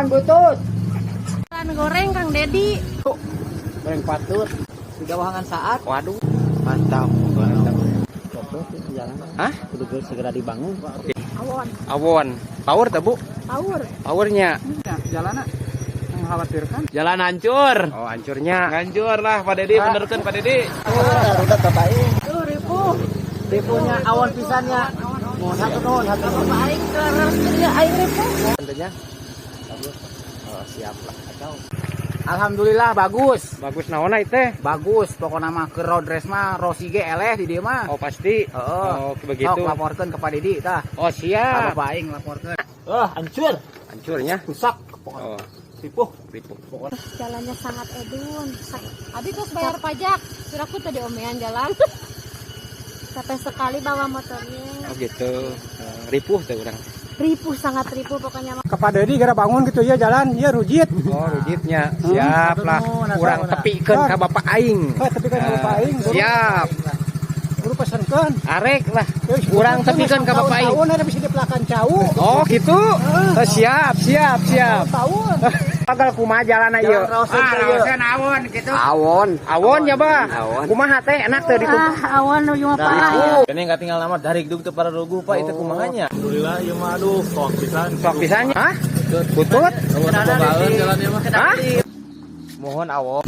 Jalan butut. Jalan goreng Kang Dedi. Goreng patut. Sudah wahangan saat. Waduh, Mantap. Jalan. hah? Kudu segera dibangun. Awon. Awon, power tak bu? Power. Powernya? Jalan mengkhawatirkan. Jalan hancur. Oh hancurnya. Hancur lah Pak Dedi, benerkan Pak Dedi. Udah terbaik. Tuh ribu. Tipunya awan pisannya. Satu non, satu non. Aing terus dia aing ribu. Tentunya. Oh, siap lah. Kacau. Alhamdulillah bagus. Bagus naona itu. Bagus. Pokoknya mah ke road race mah Rosige eleh di dia mah. Oh pasti. Oh, begitu. Sok laporkan ke Pak Dedi tah. Oh siap. Pak Aing laporkan. Hancur. Hancurnya. Rusak. Oh, Tipuh. ribu. Jalannya sangat edun. Abi terus bayar pajak. Sudah aku tadi omean jalan. Sampai sekali bawa motornya. Oh gitu. Ripuh tuh orang. Ripuh, sangat ripuh pokoknya. Ke Pak Dedi gara bangun gitu ya jalan, ya rujit. Oh rujitnya. Siap lah. Kurang tepikeun ka Bapak Aing. Tapi kan Bapak Aing Siap. buru pesankeun. Arek lah. Kurang tepikeun ka Bapak Aing. Tahun ada bisa dipelakan cau. Oh gitu. Oh, siap. Tahun. Pagal kumaha jalan ieu? Rosen awon gitu. Awon ya bah. Kumaha teh enak teh ditu. Awon nu mah parah. Ini nggak tinggal nama dari duk para rogu pak itu kumanganya. Alhamdulillah ya mah aduh sok pisan. Sok pisannya. Hah? Butut? Jalannya mah. Hah? Mohon awon.